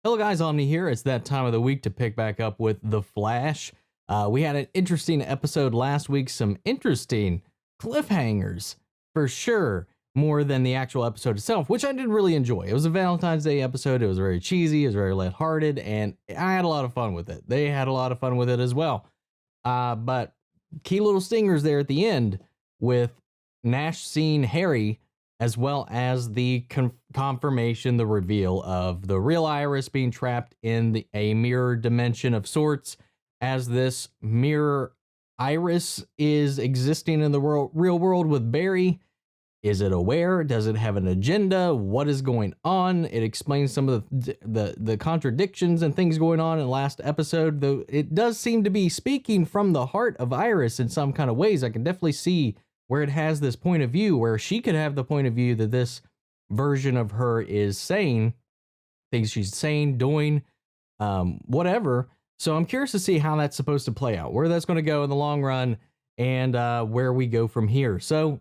Hello guys, Omni here. It's that time of the week to pick back up with The Flash. We had an interesting episode last week, some interesting cliffhangers for sure, more than the actual episode itself, which I did really enjoy. It was a Valentine's Day episode. It was very cheesy, it was very lighthearted, and I had a lot of fun with it. They had a lot of fun with it as well. But key little stingers there at the end with Nash seeing Harry, as well as the confirmation, the reveal of the real Iris being trapped in a mirror dimension of sorts, as this mirror Iris is existing in the real world with Barry. Is it aware? Does it have an agenda? What is going on? It explains some of the contradictions and things going on in the last episode, though it does seem to be speaking from the heart of Iris in some kind of ways. I can definitely see where it has this point of view, where she could have the point of view that this version of her is saying, things she's saying, doing, whatever. So I'm curious to see how that's supposed to play out, where that's going to go in the long run, and where we go from here. So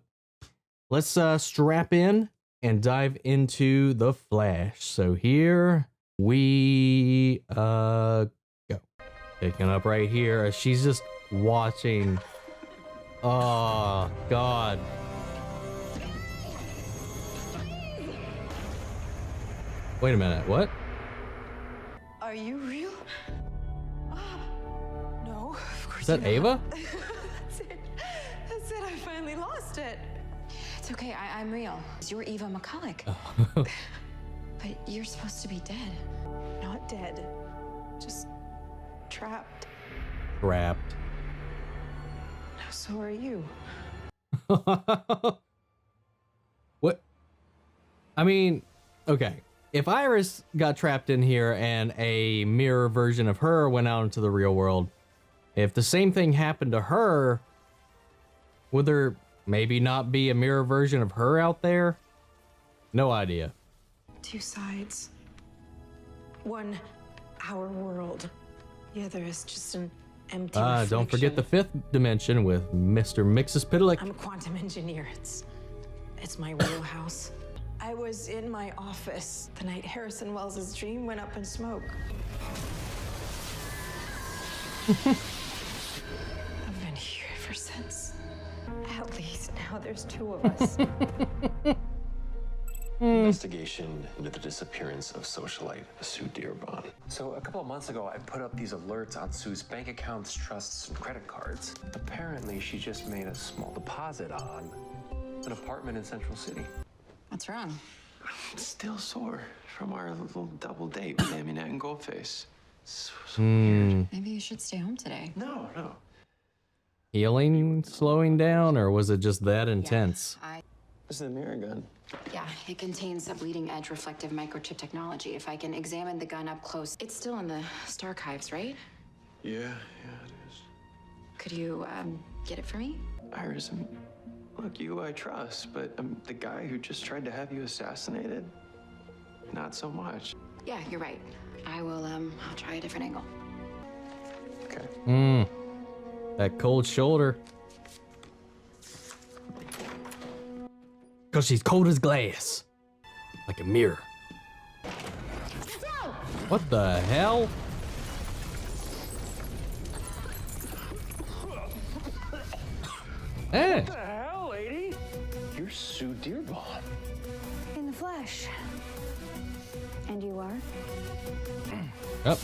let's strap in and dive into The Flash. So here we go. Picking up right here. She's just watching. Oh, God. Wait a minute, what? Are you real? No, of course. Is that Ava? That's it. That's it. I finally lost it. It's okay. I'm real. You're Eva McCulloch. Oh. But you're supposed to be dead. Not dead. Just trapped. Trapped. So are you. What? I mean, okay. If Iris got trapped in here and a mirror version of her went out into the real world, if the same thing happened to her, would there maybe not be a mirror version of her out there? No idea. Two sides. One, our world. The other is just an empty reflection. Don't forget the fifth dimension with Mr. Mixus-Pitalik. I'm a quantum engineer. It's my real house. I was in my office the night Harrison Wells' dream went up in smoke. I've been here ever since. At least now there's two of us. Investigation into the disappearance of socialite Sue Dearborn. So a couple of months ago, I put up these alerts on Sue's bank accounts, trusts, and credit cards. Apparently, she just made a small deposit on an apartment in Central City. What's wrong? I'm still sore from our little double date with Aminette and Goldface. So Hmm. Maybe you should stay home today. No. Healing slowing down, or was it just that intense? This is the mirror gun. Yeah, it contains a bleeding edge reflective microchip technology. If I can examine the gun up close, it's still in the Starchives, right? Yeah, it is. Could you get it for me? Iris, look, you I trust, but the guy who just tried to have you assassinated, not so much. Yeah, you're right. I will. I'll try a different angle. Okay. That cold shoulder. Cause she's cold as glass. Like a mirror. What the hell? Hey. What the hell, lady? You're Sue Dearborn. In the flesh. And you are? Oh,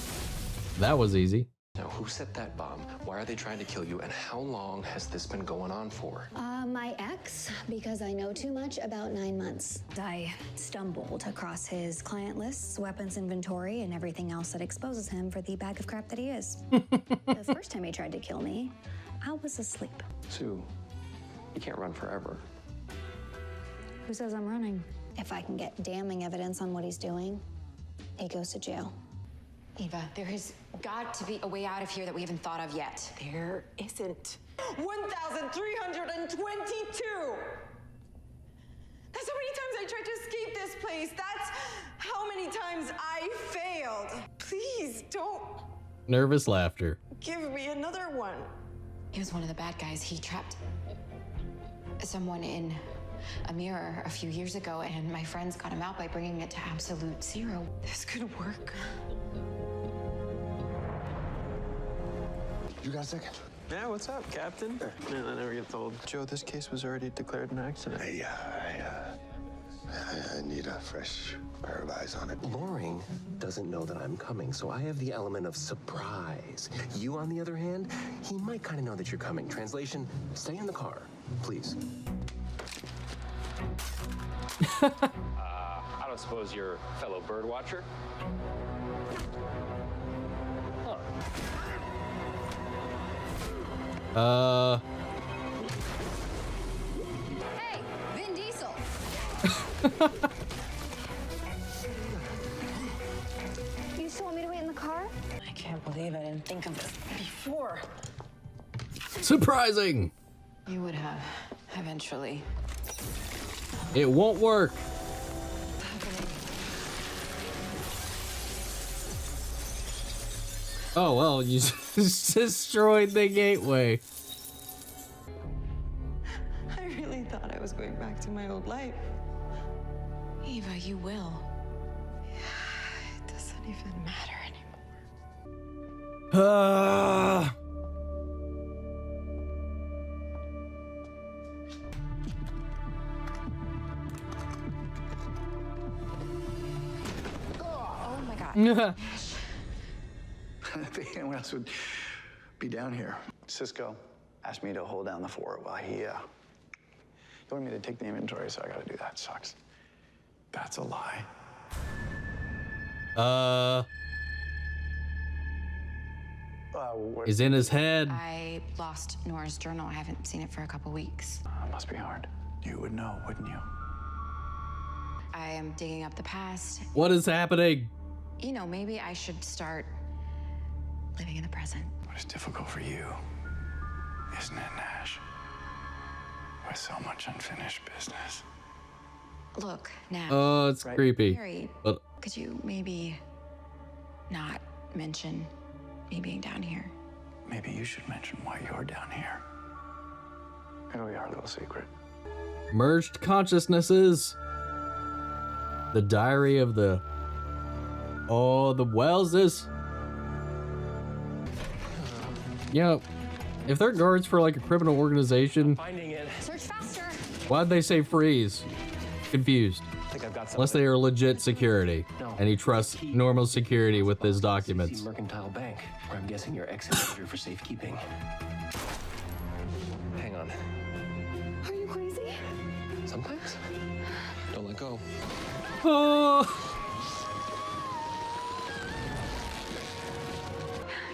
that was easy. Now, who set that bomb? Why are they trying to kill you? And how long has this been going on for? My ex, because I know too much about 9 months. I stumbled across his client lists, weapons inventory, and everything else that exposes him for the bag of crap that he is. The first time he tried to kill me, I was asleep. Sue, you can't run forever. Who says I'm running? If I can get damning evidence on what he's doing, he goes to jail. Eva, there has got to be a way out of here that we haven't thought of yet. There isn't. 1,322! That's how many times I tried to escape this place. That's how many times I failed. Please don't Nervous laughter. give me another one. He was one of the bad guys. He trapped someone in a mirror a few years ago, and my friends got him out by bringing it to absolute zero. This could work. You got a second? Yeah, what's up, Captain? Man, that never gets old. Joe, this case was already declared an accident. I need a fresh pair of eyes on it. Loring doesn't know that I'm coming, so I have the element of surprise. You, on the other hand, he might kind of know that you're coming. Translation, stay in the car, please. I don't suppose you're a fellow bird watcher? Hey, Vin Diesel. You still want me to wait in the car? I can't believe I didn't think of this before. Surprising. You would have, eventually. It won't work. Oh, well, you just destroyed the gateway. I really thought I was going back to my old life. Eva, you will. It doesn't even matter anymore. Oh my God. Anyone else would be down here. Cisco asked me to hold down the fort while he wanted me to take the inventory, so I gotta do that. Sucks. That's a lie. Is in his head. I lost Nora's journal. I haven't seen it for a couple weeks. Must be hard. You would know, wouldn't you? I am digging up the past. What is happening? You know, maybe I should start living in the present. But it's difficult for you, isn't it, Nash? With so much unfinished business. Look, now, Oh, it's creepy. Mary, But could you maybe not mention me being down here? Maybe you should mention why you're down here. It'll be our little secret. merged consciousnesses. The diary of the Welleses. You know, if they're guards for like a criminal organization, Finding it. Search faster. why'd they say freeze? Confused. I think I've got something. Unless they are legit security, and he trusts normal security with his documents. Mercantile Bank, where I'm guessing your exit manager for safekeeping. Hang on. Are you crazy? Sometimes. Don't let go. Oh,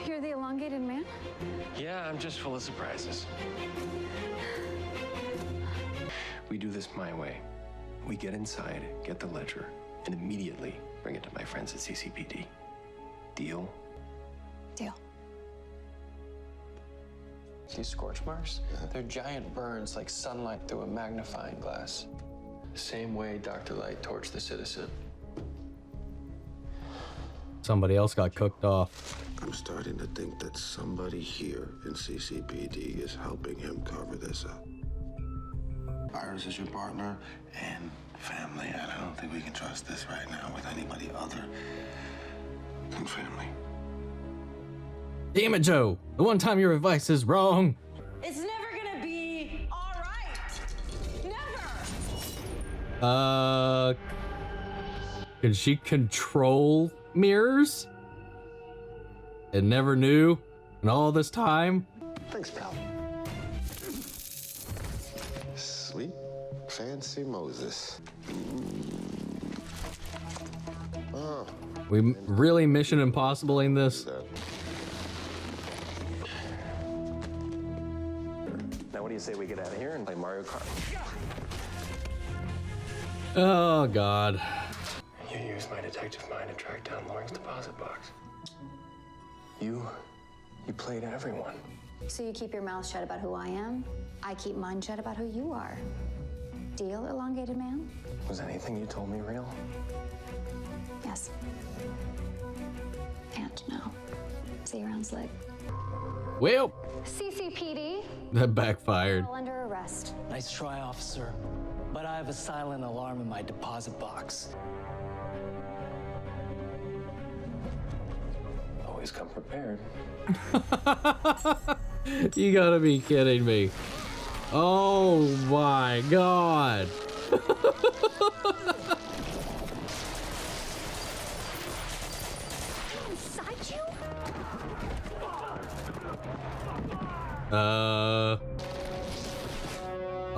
You're the elongated man? Yeah, I'm just full of surprises. We do this my way. We get inside, get the ledger, and immediately bring it to my friends at CCPD. Deal? Deal. See scorch marks? They're giant burns like sunlight through a magnifying glass. The same way Dr. Light torched the citizen. somebody else got cooked off. I'm starting to think that somebody here in CCPD is helping him cover this up. Iris is your partner and family, and I don't think we can trust this right now with anybody other than family. Damn it, Joe. The one time your advice is wrong. It's never gonna be all right. Never. Can she control mirrors? It never knew in all this time. Thanks, pal. Sweet, fancy Moses. Oh, We really Mission Impossible-ing this. Now, what do you say we get out of here and play Mario Kart? Oh, God. You used my detective mind to track down Loring's deposit box. You played everyone. So you keep your mouth shut about who I am? I keep mine shut about who you are. Deal, elongated man? Was anything you told me real? Yes. And no. See you around, Slick. Well, CCPD, that backfired. all under arrest. Nice try, officer. but I have a silent alarm in my deposit box. Always come prepared. You gotta be kidding me. Oh my god. Inside you?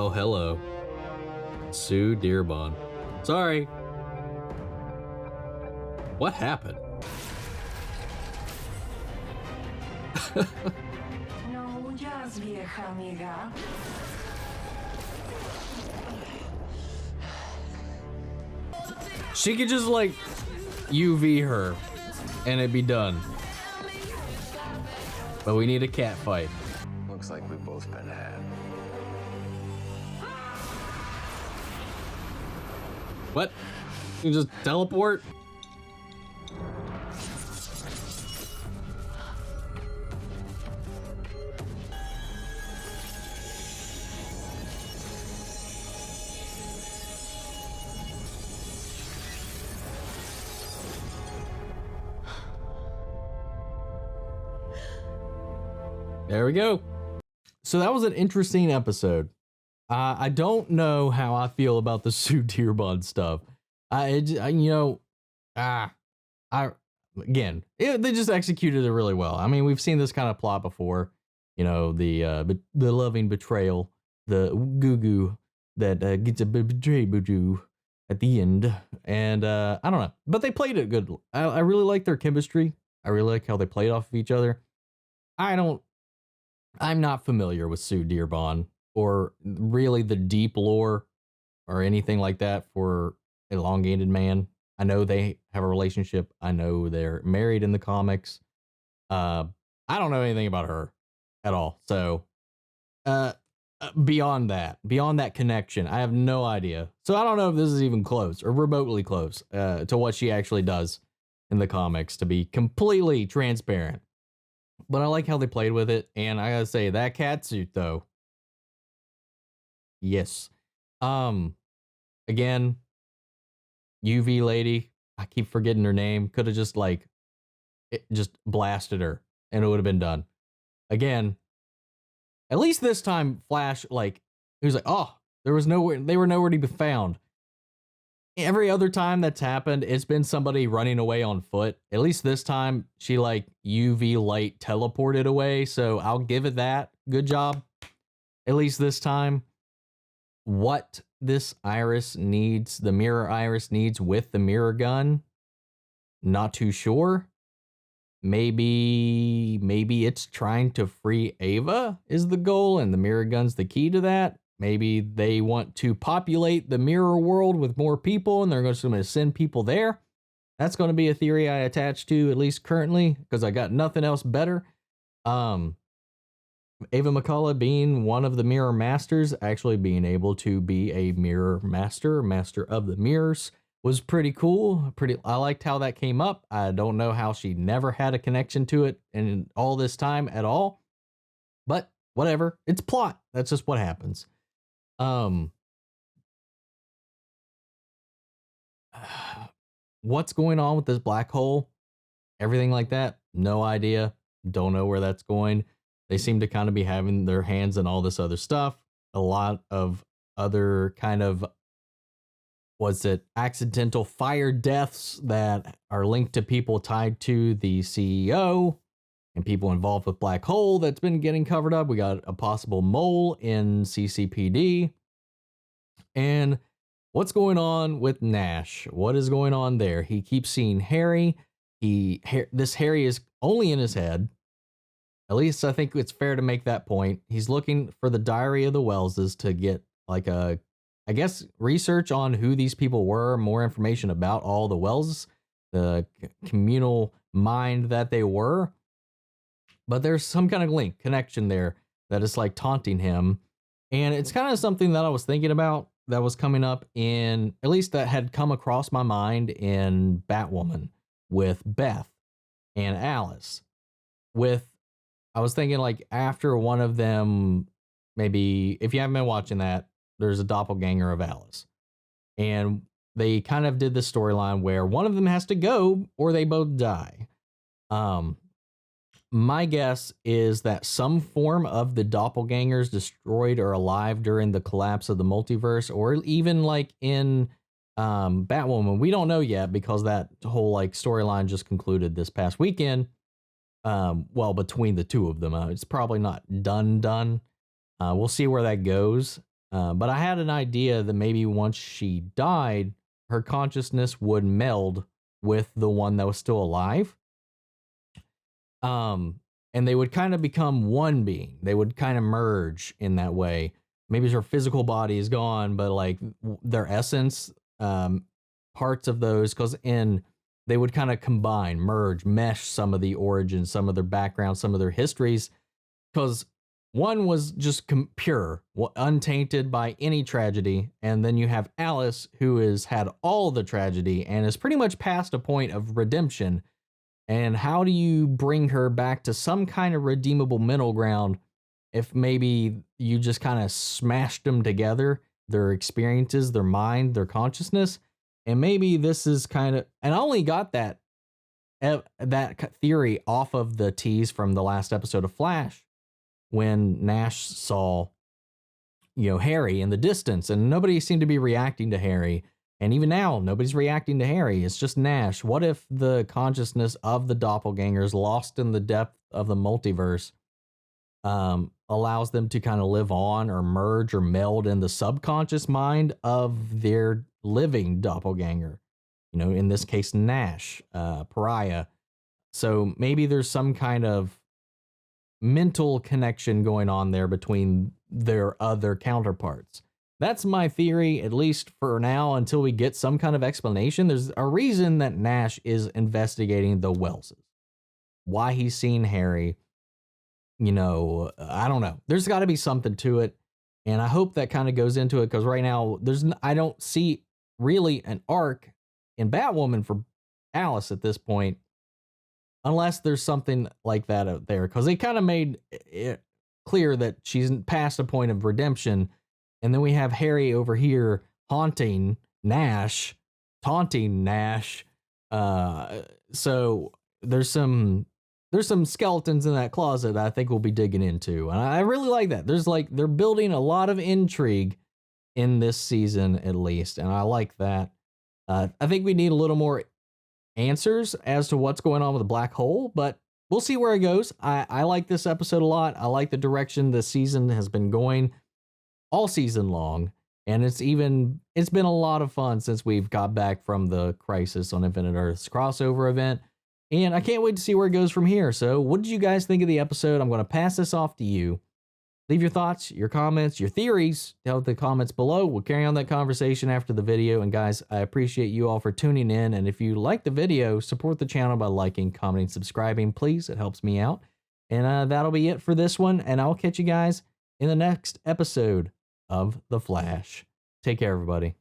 Oh, hello. Sue Dearborn. Sorry. What happened? No jazz, vieja amiga. She could just like UV her and it'd be done. But we need a cat fight. Looks like we've both been had. What? You just teleport? There we go. So that was an interesting episode. I don't know how I feel about the Sue Dearborn stuff. They just executed it really well. I mean, we've seen this kind of plot before. You know, the loving betrayal, the goo that gets a betrayed at the end, and I don't know, but they played it good. I really like their chemistry. I really like how they played off of each other. I'm not familiar with Sue Dearborn or really the deep lore or anything like that for Elongated Man. I know they have a relationship. I know they're married in the comics. I don't know anything about her at all. So, beyond that connection, I have no idea. So I don't know if this is even close or remotely close to what she actually does in the comics, to be completely transparent. But I like how they played with it, and I gotta say that cat suit though. Yes. Again, UV lady, I keep forgetting her name. Could have just just blasted her and it would have been done. Again, at least this time Flash he was like, "Oh, they were nowhere to be found." Every other time that's happened, it's been somebody running away on foot. At least this time, she UV light teleported away. So I'll give it that. Good job. At least this time. What this Iris needs, the mirror Iris needs with the mirror gun, not too sure. Maybe it's trying to free Ava is the goal, and the mirror gun's the key to that. Maybe they want to populate the mirror world with more people and they're going to send people there. That's going to be a theory I attach to, at least currently, because I got nothing else better. Ava McCullough being one of the mirror masters, actually being able to be a mirror master of the mirrors, was pretty cool. I liked how that came up. I don't know how she never had a connection to it in all this time at all. But whatever. It's plot. That's just what happens. What's going on with this black hole? Everything like that? No idea. Don't know where that's going. They seem to kind of be having their hands in all this other stuff. A lot of other kind of, accidental fire deaths that are linked to people tied to the CEO and people involved with black hole that's been getting covered up. We got a possible mole in CCPD. And what's going on with Nash? What is going on there? He keeps seeing Harry. This Harry is only in his head. At least I think it's fair to make that point. He's looking for the diary of the Welleses to get research on who these people were, more information about all the Wells, the communal mind that they were. But there's some kind of connection there that is taunting him. And it's kind of something that I was thinking about that was coming up in, at least that had come across my mind in Batwoman with Beth and Alice. I was thinking after one of them, maybe if you haven't been watching that, there's a doppelganger of Alice. And they kind of did the storyline where one of them has to go or they both die. My guess is that some form of the doppelgangers destroyed or alive during the collapse of the multiverse, or even like in Batwoman. We don't know yet because that whole like storyline just concluded this past weekend. Well, between the two of them, it's probably not done. We'll see where that goes. But I had an idea that maybe once she died, her consciousness would meld with the one that was still alive. And they would kind of become one being. They would kind of merge in that way. Maybe her physical body is gone, but like their essence, parts of those, they would kind of combine, merge, mesh some of the origins, some of their background, some of their histories, because one was just pure, untainted by any tragedy. And then you have Alice, who has had all the tragedy and is pretty much past a point of redemption. And how do you bring her back to some kind of redeemable middle ground if maybe you just kind of smashed them together, their experiences, their mind, their consciousness? And maybe this is kind of, and I only got that theory off of the tease from the last episode of Flash, when Nash saw, Harry in the distance, and nobody seemed to be reacting to Harry. And even now, nobody's reacting to Harry. It's just Nash. What if the consciousness of the doppelgangers lost in the depth of the multiverse allows them to kind of live on or merge or meld in the subconscious mind of their living doppelganger? In this case, Nash, Pariah. So maybe there's some kind of mental connection going on there between their other counterparts. That's my theory, at least for now, until we get some kind of explanation. There's a reason that Nash is investigating the Welleses. Why he's seen Harry, I don't know. There's got to be something to it. And I hope that kind of goes into it, because right now I don't see really an arc in Batwoman for Alice at this point, unless there's something like that out there, because they kind of made it clear that she's past a point of redemption. And then we have Harry over here taunting Nash. So there's some skeletons in that closet that I think we'll be digging into. And I really like that. They're building a lot of intrigue in this season, at least. And I like that. I think we need a little more answers as to what's going on with the black hole, but we'll see where it goes. I like this episode a lot. I like the direction the season has been going all season long, and it's been a lot of fun since we've got back from the Crisis on Infinite Earths crossover event, and I can't wait to see where it goes from here. So what did you guys think of the episode? I'm going to pass this off to you. Leave your thoughts, your comments, your theories down in the comments below. We'll carry on that conversation after the video. And guys, I appreciate you all for tuning in. And if you like the video, support the channel by liking, commenting, subscribing, please. It helps me out. And that'll be it for this one. And I'll catch you guys in the next episode of The Flash. Take care, everybody.